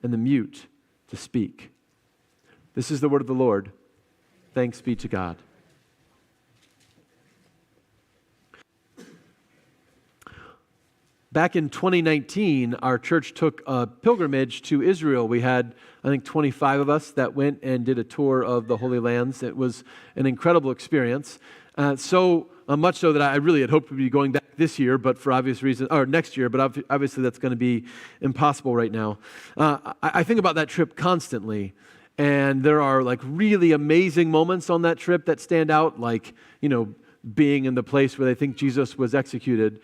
and the mute to speak. This is the word of the Lord. Thanks be to God. Back in 2019, our church took a pilgrimage to Israel. We had, I think, 25 of us that went and did a tour of the Holy Lands. It was an incredible experience. So much so that I really had hoped to be going back this year, but for obvious reasons, or next year, but obviously that's going to be impossible right now. I think about that trip constantly, and there are like really amazing moments on that trip that stand out, like, being in the place where they think Jesus was executed.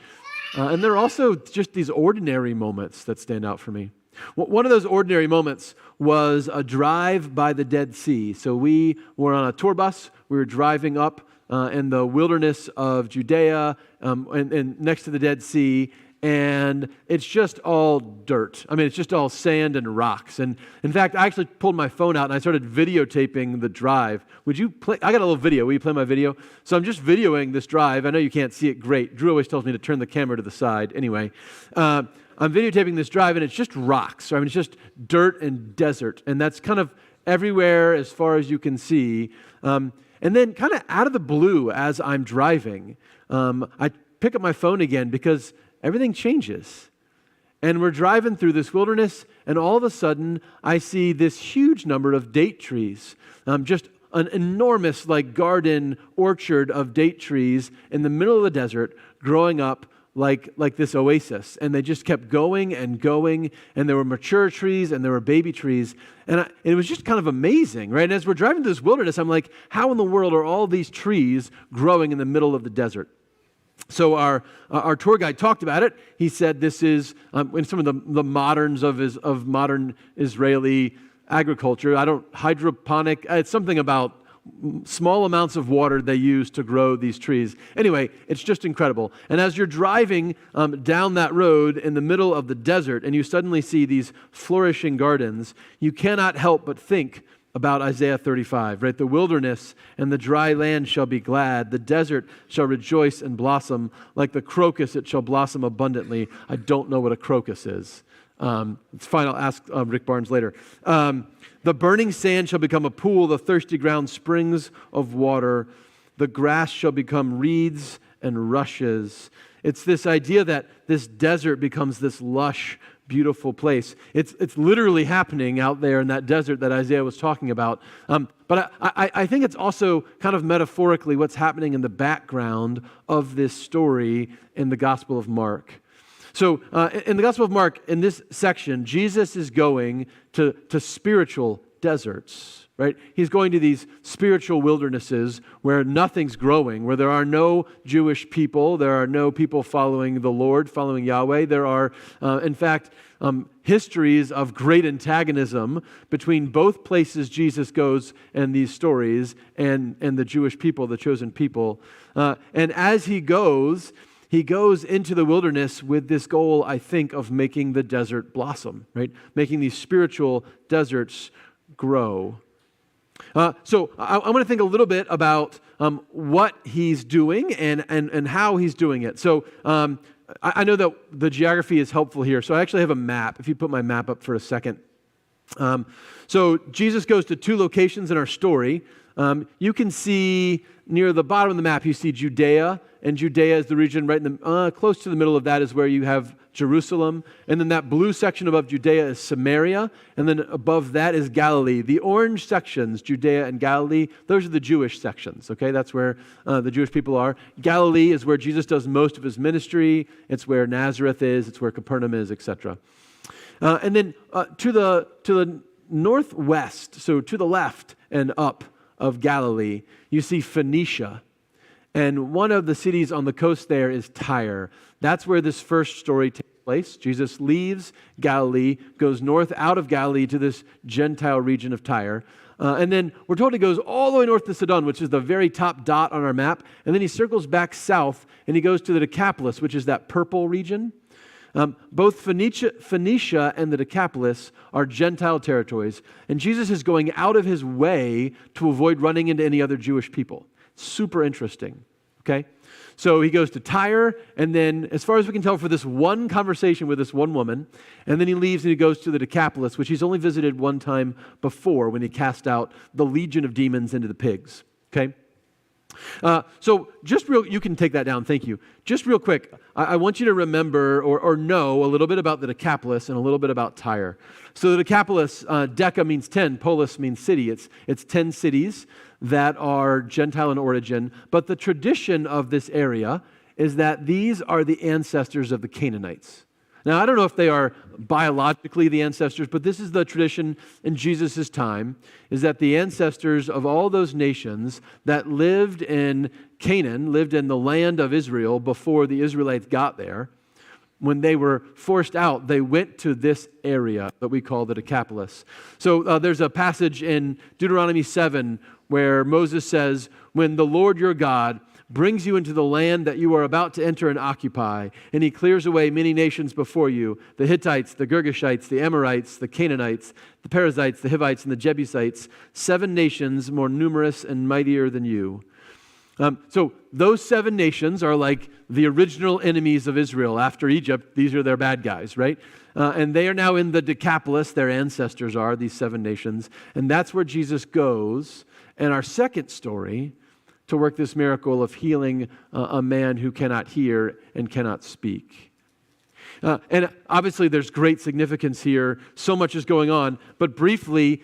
And there are also just these ordinary moments that stand out for me. One of those ordinary moments was a drive by the Dead Sea. So we were on a tour bus. We were driving up in the wilderness of Judea and next to the Dead Sea. And it's just all dirt. I mean, it's just all sand and rocks. And in fact, I actually pulled my phone out and I started videotaping the drive. Would you play? I got a little video. Will you play my video? So I'm just videoing this drive. I know you can't see it great. Drew always tells me to turn the camera to the side. Anyway, I'm videotaping this drive and it's just rocks. I mean, it's just dirt and desert. And that's kind of everywhere as far as you can see. And then kind of out of the blue as I'm driving, I pick up my phone again because everything changes. And we're driving through this wilderness, and all of a sudden, I see this huge number of date trees. Just an enormous garden orchard of date trees in the middle of the desert, growing up like this oasis. And they just kept going and going, and there were mature trees, and there were baby trees. And it was just kind of amazing, right? And as we're driving through this wilderness, I'm like, how in the world are all these trees growing in the middle of the desert? So our tour guide talked about it. He said this is in some of the moderns of modern Israeli agriculture. Hydroponic. It's something about small amounts of water they use to grow these trees. Anyway, it's just incredible. And as you're driving down that road in the middle of the desert, and you suddenly see these flourishing gardens, you cannot help but think about Isaiah 35, right? The wilderness and the dry land shall be glad. The desert shall rejoice and blossom. Like the crocus, it shall blossom abundantly. I don't know what a crocus is. It's fine. I'll ask Rick Barnes later. The burning sand shall become a pool. The thirsty ground springs of water. The grass shall become reeds and rushes. It's this idea that this desert becomes this lush, beautiful place. It's literally happening out there in that desert that Isaiah was talking about. But I think it's also kind of metaphorically what's happening in the background of this story in the Gospel of Mark. So in the Gospel of Mark, in this section, Jesus is going to spiritual deserts, right? He's going to these spiritual wildernesses where nothing's growing, where there are no Jewish people, there are no people following the Lord, following Yahweh. There are, in fact, histories of great antagonism between both places Jesus goes and these stories and the Jewish people, the chosen people. And as he goes into the wilderness with this goal, I think, of making the desert blossom, right? Making these spiritual deserts grow. So I want to think a little bit about what he's doing and how he's doing it. So I know that the geography is helpful here. So I actually have a map. If you put my map up for a second. So Jesus goes to two locations in our story. You can see near the bottom of the map, you see Judea, and Judea is the region right in the close to the middle of that is where you have Jerusalem, and then that blue section above Judea is Samaria, and then above that is Galilee. The orange sections, Judea and Galilee, those are the Jewish sections, okay? That's where the Jewish people are. Galilee is where Jesus does most of his ministry. It's where Nazareth is. It's where Capernaum is, etc. And then to the northwest, so to the left and up of Galilee, you see Phoenicia. And one of the cities on the coast there is Tyre. That's where this first story takes place. Jesus leaves Galilee, goes north out of Galilee to this Gentile region of Tyre. And then we're told he goes all the way north to Sidon, which is the very top dot on our map. And then he circles back south and he goes to the Decapolis, which is that purple region. Both Phoenicia and the Decapolis are Gentile territories. And Jesus is going out of his way to avoid running into any other Jewish people. Super interesting. okay? So he goes to Tyre, and then, as far as we can tell, for this one conversation with this one woman, and then he leaves and he goes to the Decapolis, which he's only visited one time before when he cast out the legion of demons into the pigs, okay? So you can take that down, thank you. Just real quick, I want you to remember or know a little bit about the Decapolis and a little bit about Tyre. So the Decapolis, Deca means 10, polis means city. It's 10 cities that are Gentile in origin, but the tradition of this area is that these are the ancestors of the Canaanites. Now, I don't know if they are biologically the ancestors, but this is the tradition in Jesus' time, is that the ancestors of all those nations that lived in Canaan, lived in the land of Israel before the Israelites got there, when they were forced out, they went to this area that we call the Decapolis. So there's a passage in Deuteronomy 7 where Moses says, when the Lord your God brings you into the land that you are about to enter and occupy, and he clears away many nations before you, the Hittites, the Girgashites, the Amorites, the Canaanites, the Perizzites, the Hivites, and the Jebusites, 7 nations more numerous and mightier than you. So those 7 nations are like the original enemies of Israel after Egypt. These are their bad guys, right? And they are now in the Decapolis. Their ancestors are these 7 nations. And that's where Jesus goes. And our second story to work this miracle of healing a man who cannot hear and cannot speak. And obviously there's great significance here. So much is going on. But briefly,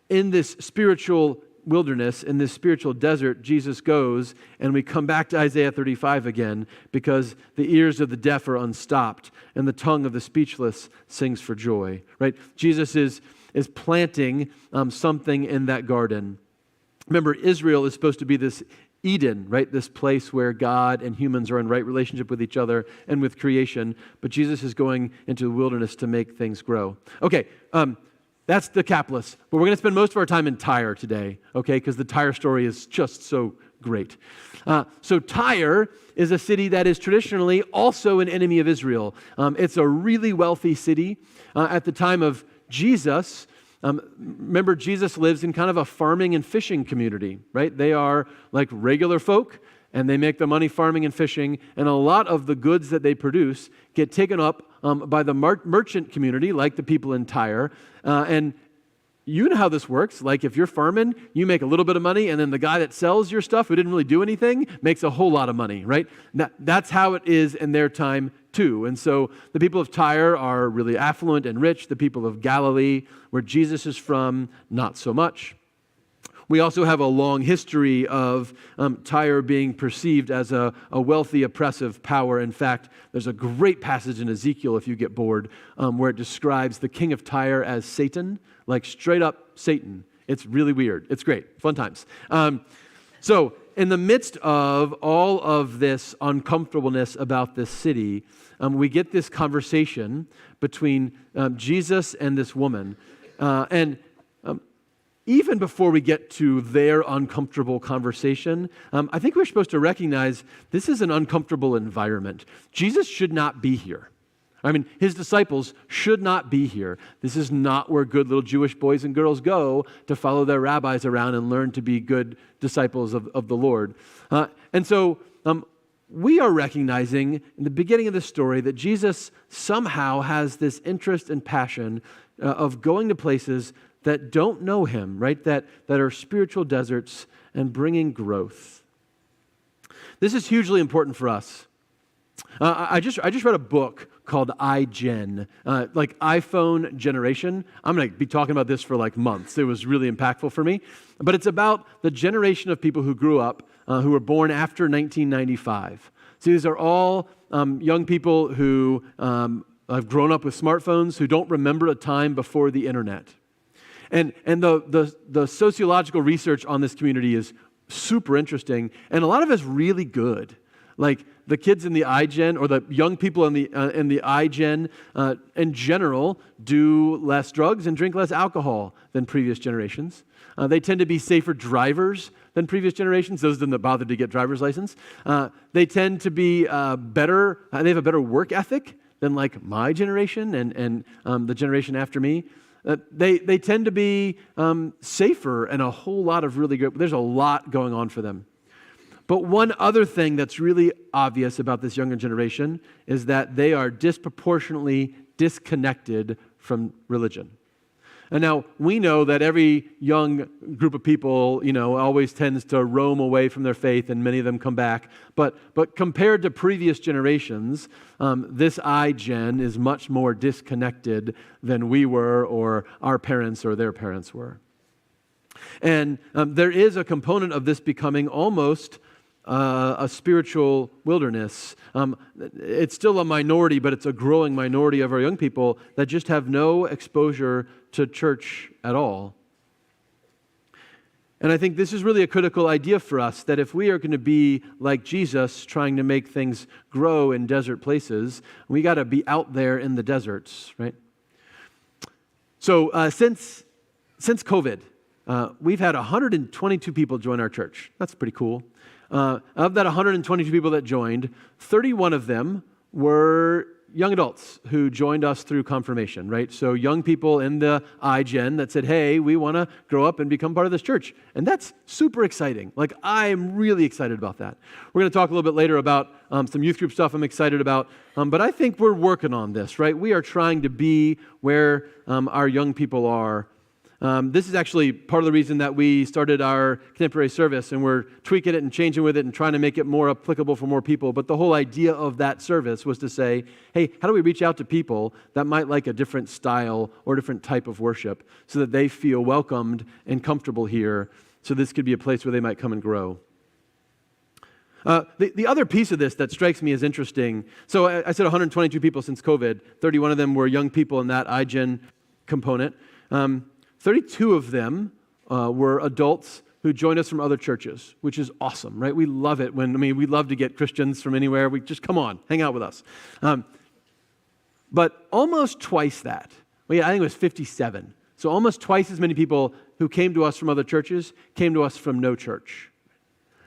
in this spiritual wilderness, in this spiritual desert, Jesus goes, and we come back to Isaiah 35 again, because the ears of the deaf are unstopped, and the tongue of the speechless sings for joy, right? Jesus is planting something in that garden. Remember, Israel is supposed to be this Eden, right? This place where God and humans are in right relationship with each other and with creation, but Jesus is going into the wilderness to make things grow. Okay, that's the Decapolis, but we're going to spend most of our time in Tyre today, okay, because the Tyre story is just so great. So Tyre is a city that is traditionally also an enemy of Israel. It's a really wealthy city. At the time of Jesus, remember, Jesus lives in kind of a farming and fishing community, right? They are like regular folk, and they make the money farming and fishing, and a lot of the goods that they produce get taken up by the merchant community, like the people in Tyre. And you know how this works. Like if you're farming, you make a little bit of money, and then the guy that sells your stuff, who didn't really do anything, makes a whole lot of money, right? That's how it is in their time too. And so the people of Tyre are really affluent and rich. The people of Galilee, where Jesus is from, not so much. We also have a long history of Tyre being perceived as a wealthy, oppressive power. In fact, there's a great passage in Ezekiel, if you get bored, where it describes the king of Tyre as Satan, like straight up Satan. It's really weird. It's great. Fun times. So in the midst of all of this uncomfortableness about this city, we get this conversation between Jesus and this woman. And even before we get to their uncomfortable conversation, I think we're supposed to recognize this is an uncomfortable environment. Jesus should not be here. I mean, his disciples should not be here. This is not where good little Jewish boys and girls go to follow their rabbis around and learn to be good disciples of the Lord. And so we are recognizing in the beginning of the story that Jesus somehow has this interest and passion of going to places that don't know him, right? That are spiritual deserts and bringing growth. This is hugely important for us. I just read a book called iGen, like iPhone generation. I'm going to be talking about this for like months. It was really impactful for me. But it's about the generation of people who grew up, who were born after 1995. So these are all young people who have grown up with smartphones, who don't remember a time before the internet. And the sociological research on this community is super interesting, and a lot of it's really good. Like the kids in the iGen, or the young people in the iGen, in general, do less drugs and drink less alcohol than previous generations. They tend to be safer drivers than previous generations, those that bothered to get driver's license. They tend to be better. They have a better work ethic than like my generation and the generation after me. They tend to be safer and a whole lot of really good, there's a lot going on for them. But one other thing that's really obvious about this younger generation is that they are disproportionately disconnected from religion. And now we know that every young group of people, always tends to roam away from their faith, and many of them come back. But compared to previous generations, this iGen is much more disconnected than we were, or our parents or their parents were. And there is a component of this becoming almost a spiritual wilderness. It's still a minority, but it's a growing minority of our young people that just have no exposure to church at all. And I think this is really a critical idea for us, that if we are going to be like Jesus, trying to make things grow in desert places, we got to be out there in the deserts, right? So since COVID, we've had 122 people join our church. That's pretty cool. Of that 122 people that joined, 31 of them were young adults who joined us through confirmation, right? So young people in the iGen that said, hey, we want to grow up and become part of this church. And that's super exciting. Like, I'm really excited about that. We're going to talk a little bit later about some youth group stuff I'm excited about. But I think we're working on this, right? We are trying to be where our young people are. This is actually part of the reason that we started our contemporary service, and we're tweaking it and changing with it and trying to make it more applicable for more people. But the whole idea of that service was to say, hey, how do we reach out to people that might like a different style or different type of worship so that they feel welcomed and comfortable here, so this could be a place where they might come and grow. The other piece of this that strikes me as interesting, so I said 122 people since COVID, 31 of them were young people in that iGen component. 32 of them were adults who joined us from other churches, which is awesome, right? We love it we love to get Christians from anywhere. We just come on, hang out with us. But almost twice that, I think it was 57. So almost twice as many people who came to us from other churches came to us from no church.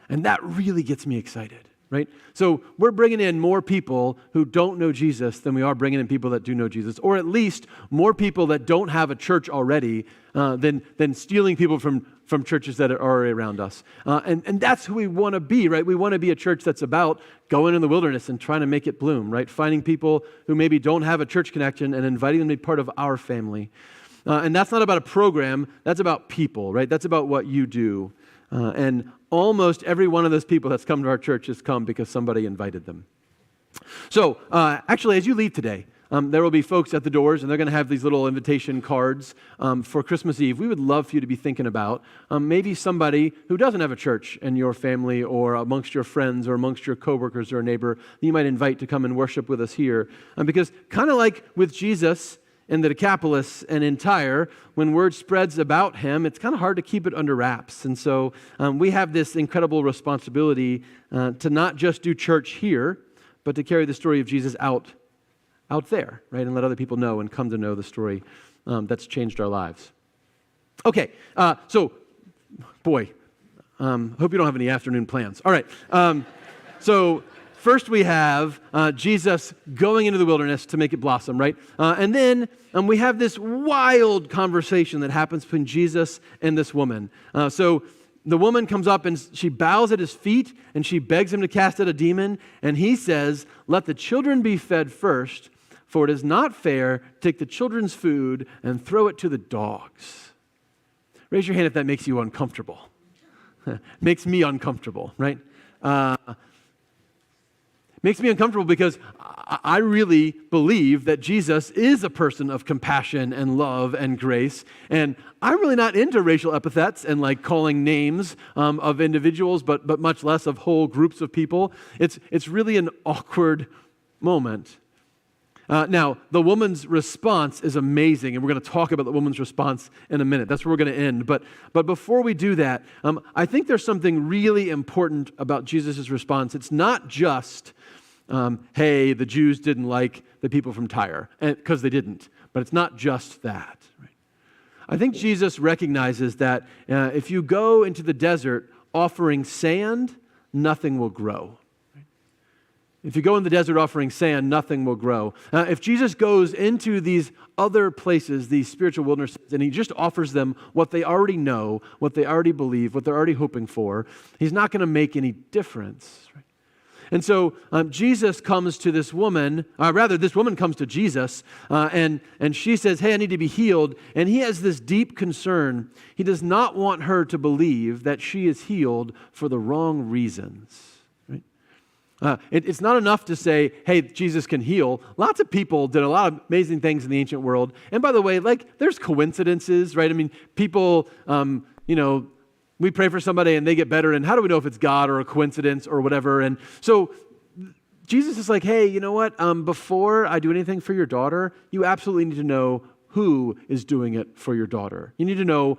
And that really gets me excited. Right? So we're bringing in more people who don't know Jesus than we are bringing in people that do know Jesus, or at least more people that don't have a church already than stealing people from churches that are already around us. And that's who we want to be, right? We want to be a church that's about going in the wilderness and trying to make it bloom, right? Finding people who maybe don't have a church connection and inviting them to be part of our family. And that's not about a program, that's about people, right? That's about what you do. And almost every one of those people that's come to our church has come because somebody invited them. So, actually, as you leave today, there will be folks at the doors, and they're going to have these little invitation cards for Christmas Eve. We would love for you to be thinking about maybe somebody who doesn't have a church in your family or amongst your friends or amongst your coworkers or a neighbor that you might invite to come and worship with us here. Because kind of like with Jesus in the Decapolis and in Tyre, when word spreads about him, it's kind of hard to keep it under wraps. And so we have this incredible responsibility to not just do church here, but to carry the story of Jesus out there, right? And let other people know and come to know the story that's changed our lives. Okay, hope you don't have any afternoon plans. All right, so first we have Jesus going into the wilderness to make it blossom, right? And then we have this wild conversation that happens between Jesus and this woman. So the woman comes up and she bows at his feet and she begs him to cast out a demon. And he says, let the children be fed first, for it is not fair to take the children's food and throw it to the dogs. Raise your hand if that makes you uncomfortable. Makes me uncomfortable, right? Makes me uncomfortable because I really believe that Jesus is a person of compassion and love and grace. And I'm really not into racial epithets and like calling names of individuals, but much less of whole groups of people. It's really an awkward moment. Now, the woman's response is amazing, and we're going to talk about the woman's response in a minute. That's where we're going to end. But before we do that, I think there's something really important about Jesus' response. It's not just, hey, the Jews didn't like the people from Tyre, because they didn't. But it's not just that. Right? I think Jesus recognizes that if you go into the desert offering sand, nothing will grow. If you go in the desert offering sand, nothing will grow. If Jesus goes into these other places, these spiritual wildernesses, and he just offers them what they already know, what they already believe, what they're already hoping for, he's not going to make any difference. Right? And so Jesus comes to this woman, this woman comes to Jesus, and she says, hey, I need to be healed. And he has this deep concern. He does not want her to believe that she is healed for the wrong reasons. It's not enough to say, hey, Jesus can heal. Lots of people did a lot of amazing things in the ancient world. And by the way, there's coincidences, right? I mean, people, we pray for somebody and they get better, and how do we know if it's God or a coincidence or whatever? And so Jesus is like, hey, you know what? Before I do anything for your daughter, you absolutely need to know who is doing it for your daughter. You need to know,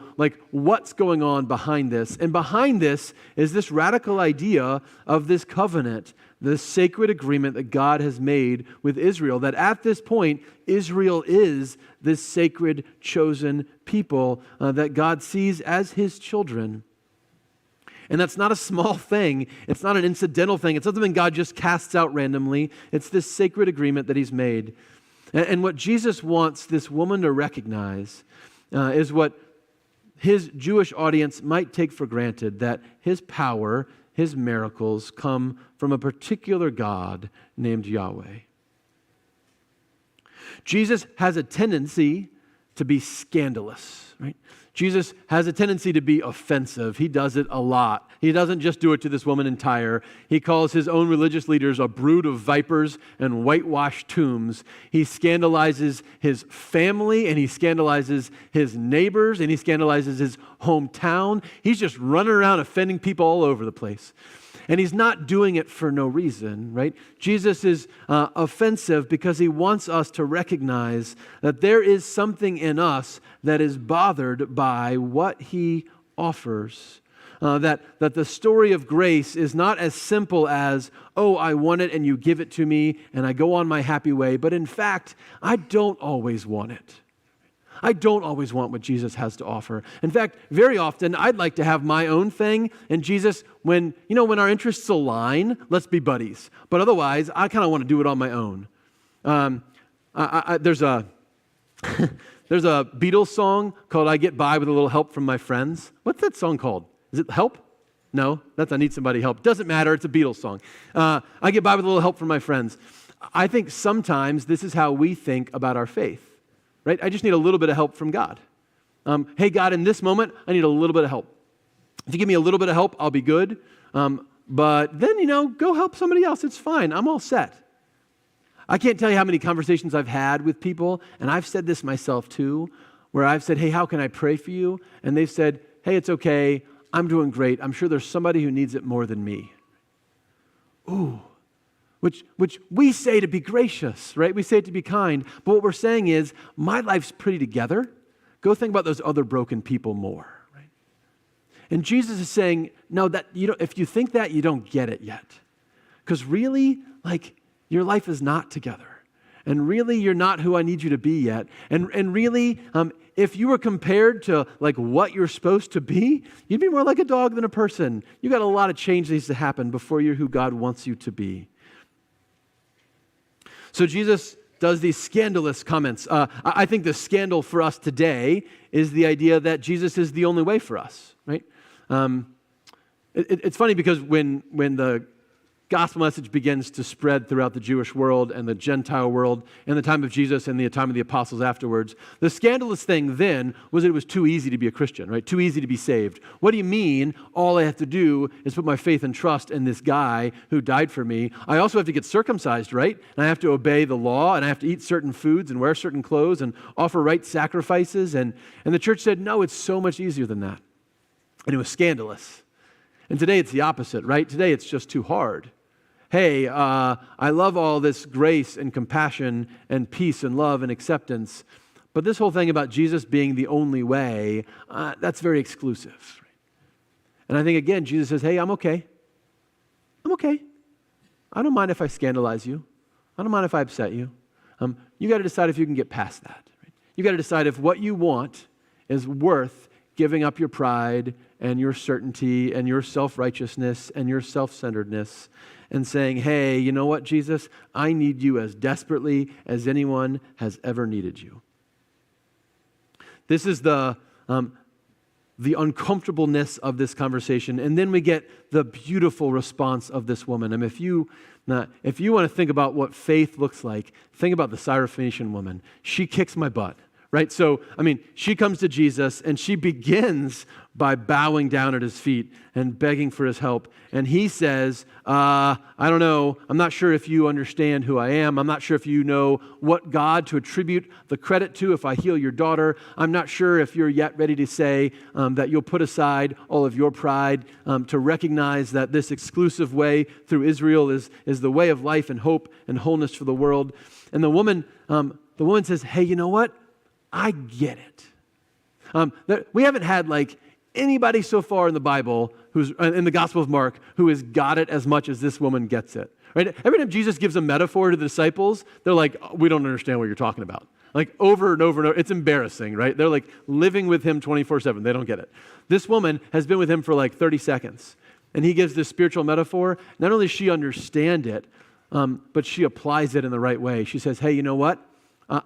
what's going on behind this. And behind this is this radical idea of this covenant, this sacred agreement that God has made with Israel, that at this point, Israel is this sacred, chosen people that God sees as his children. And that's not a small thing. It's not an incidental thing. It's not something God just casts out randomly. It's this sacred agreement that he's made. And what Jesus wants this woman to recognize is what his Jewish audience might take for granted, that his power, his miracles come from a particular God named Yahweh. Jesus has a tendency to be scandalous, right? Jesus has a tendency to be offensive. He does it a lot. He doesn't just do it to this woman in Tyre. He calls his own religious leaders a brood of vipers and whitewashed tombs. He scandalizes his family, and he scandalizes his neighbors, and he scandalizes his hometown. He's just running around offending people all over the place. And he's not doing it for no reason, right? Jesus is offensive because he wants us to recognize that there is something in us that is bothered by what he offers. That the story of grace is not as simple as, oh, I want it and you give it to me and I go on my happy way. But in fact, I don't always want it. I don't always want what Jesus has to offer. In fact, very often, I'd like to have my own thing. And Jesus, when our interests align, let's be buddies. But otherwise, I kind of want to do it on my own. There's a Beatles song called I Get By With a Little Help From My Friends. What's that song called? Is it Help? No, that's I Need Somebody Help. Doesn't matter. It's a Beatles song. I get by with a little help from my friends. I think sometimes this is how we think about our faith. Right? I just need a little bit of help from God. Hey, God, in this moment, I need a little bit of help. If you give me a little bit of help, I'll be good. But then, go help somebody else. It's fine. I'm all set. I can't tell you how many conversations I've had with people, and I've said this myself too, where I've said, hey, how can I pray for you? And they've said, hey, it's okay. I'm doing great. I'm sure there's somebody who needs it more than me. Ooh. Which we say to be gracious, right? We say it to be kind. But what we're saying is, my life's pretty together. Go think about those other broken people more, right? And Jesus is saying, no, that if you think that, you don't get it yet. Because really, your life is not together. And really, you're not who I need you to be yet. And really, if you were compared to what you're supposed to be, you'd be more like a dog than a person. You got a lot of change that needs to happen before you're who God wants you to be. So Jesus does these scandalous comments. I think the scandal for us today is the idea that Jesus is the only way for us, right? It's funny because when the gospel message begins to spread throughout the Jewish world and the Gentile world in the time of Jesus and the time of the apostles afterwards, the scandalous thing then was that it was too easy to be a Christian, right? Too easy to be saved. What do you mean all I have to do is put my faith and trust in this guy who died for me? I also have to get circumcised, right? And I have to obey the law, and I have to eat certain foods and wear certain clothes and offer right sacrifices. And the church said, no, it's so much easier than that. And it was scandalous. And today it's the opposite, right? Today it's just too hard. Hey, I love all this grace and compassion and peace and love and acceptance, but this whole thing about Jesus being the only way, that's very exclusive. And I think, again, Jesus says, hey, I'm okay. I'm okay. I don't mind if I scandalize you. I don't mind if I upset you. You got to decide if you can get past that. Right? You got to decide if what you want is worth giving up your pride and your certainty and your self-righteousness and your self-centeredness and saying, hey, you know what, Jesus? I need you as desperately as anyone has ever needed you. This is the uncomfortableness of this conversation. And then we get the beautiful response of this woman. And if you want to think about what faith looks like, think about the Syrophoenician woman. She kicks my butt, right? So, she comes to Jesus and she begins by bowing down at his feet and begging for his help. And he says, I don't know. I'm not sure if you understand who I am. I'm not sure if you know what God to attribute the credit to if I heal your daughter. I'm not sure if you're yet ready to say that you'll put aside all of your pride to recognize that this exclusive way through Israel is the way of life and hope and wholeness for the world. And the woman says, hey, you know what? I get it. We haven't had anybody so far in the Bible, who's in the Gospel of Mark, who has got it as much as this woman gets it. Right? Every time Jesus gives a metaphor to the disciples, they're like, we don't understand what you're talking about. Over and over and over. It's embarrassing, right? They're living with him 24/7. They don't get it. This woman has been with him for 30 seconds. And he gives this spiritual metaphor. Not only does she understand it, but she applies it in the right way. She says, hey, you know what?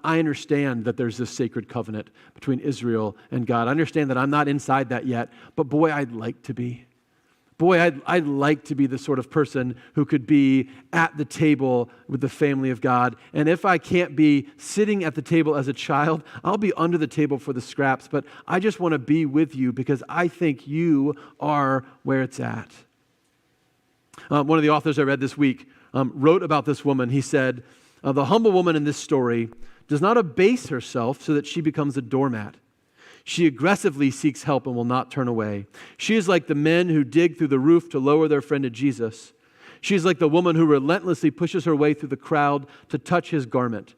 I understand that there's this sacred covenant between Israel and God. I understand that I'm not inside that yet, but boy, I'd like to be. Boy, I'd like to be the sort of person who could be at the table with the family of God. And if I can't be sitting at the table as a child, I'll be under the table for the scraps. But I just want to be with you because I think you are where it's at. One of the authors I read this week wrote about this woman. He said, the humble woman in this story does not abase herself so that she becomes a doormat. She aggressively seeks help and will not turn away. She is like the men who dig through the roof to lower their friend to Jesus. She is like the woman who relentlessly pushes her way through the crowd to touch his garment.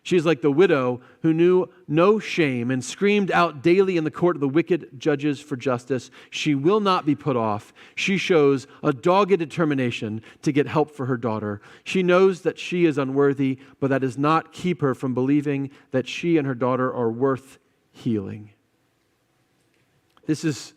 She is like the widow who knew no shame and screamed out daily in the court of the wicked judges for justice. She will not be put off. She shows a dogged determination to get help for her daughter. She knows that she is unworthy, but that does not keep her from believing that she and her daughter are worth healing. This is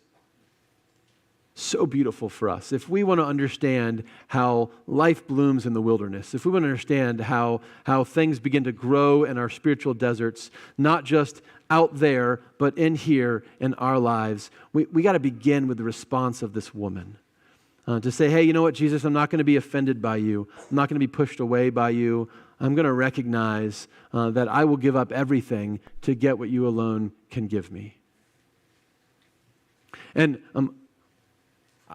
so beautiful for us. If we want to understand how life blooms in the wilderness, if we want to understand how things begin to grow in our spiritual deserts, not just out there, but in here in our lives, we got to begin with the response of this woman. To say, hey, you know what, Jesus, I'm not going to be offended by you. I'm not going to be pushed away by you. I'm going to recognize that I will give up everything to get what you alone can give me. And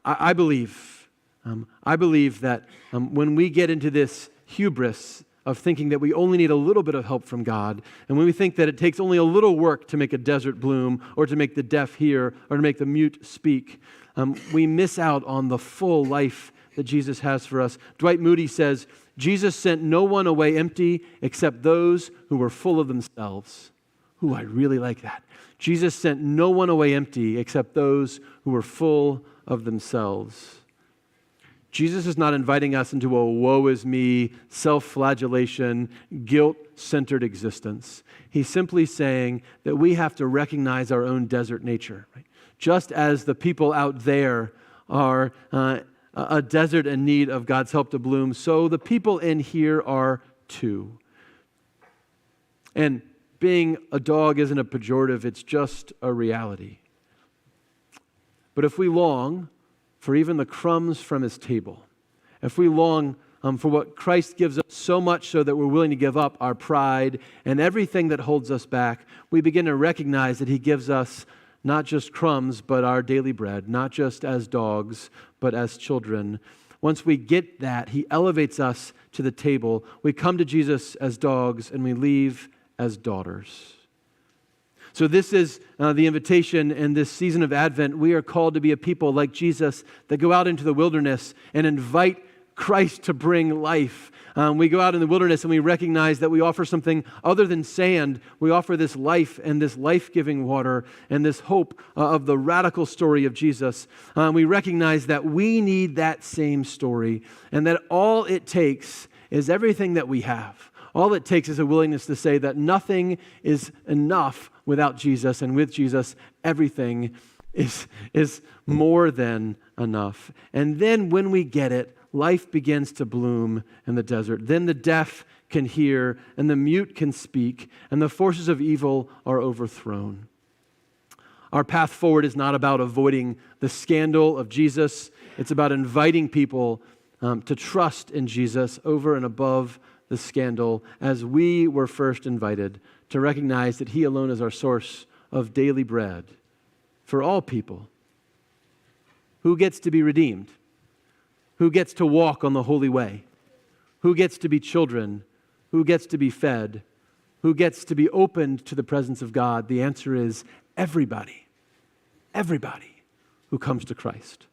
I believe that when we get into this hubris of thinking that we only need a little bit of help from God, and when we think that it takes only a little work to make a desert bloom, or to make the deaf hear, or to make the mute speak, we miss out on the full life that Jesus has for us. Dwight Moody says, Jesus sent no one away empty except those who were full of themselves. Ooh, I really like that. Jesus sent no one away empty except those who were full of themselves. Jesus is not inviting us into a woe is me, self-flagellation, guilt-centered existence. He's simply saying that we have to recognize our own desert nature. Right? Just as the people out there are a desert in need of God's help to bloom, so the people in here are too. And being a dog isn't a pejorative, it's just a reality. But if we long for even the crumbs from his table, if we long for what Christ gives us so much so that we're willing to give up our pride and everything that holds us back, we begin to recognize that he gives us not just crumbs, but our daily bread, not just as dogs, but as children. Once we get that, he elevates us to the table. We come to Jesus as dogs and we leave as daughters. So this is the invitation in this season of Advent. We are called to be a people like Jesus that go out into the wilderness and invite Christ to bring life. We go out in the wilderness and we recognize that we offer something other than sand. We offer this life and this life-giving water and this hope of the radical story of Jesus. We recognize that we need that same story and that all it takes is everything that we have. All it takes is a willingness to say that nothing is enough without Jesus, and with Jesus, everything is more than enough. And then when we get it, life begins to bloom in the desert. Then the deaf can hear, and the mute can speak, and the forces of evil are overthrown. Our path forward is not about avoiding the scandal of Jesus. It's about inviting people to trust in Jesus over and above the scandal, as we were first invited to recognize that He alone is our source of daily bread for all people. Who gets to be redeemed? Who gets to walk on the holy way? Who gets to be children? Who gets to be fed? Who gets to be opened to the presence of God? The answer is everybody. Everybody who comes to Christ.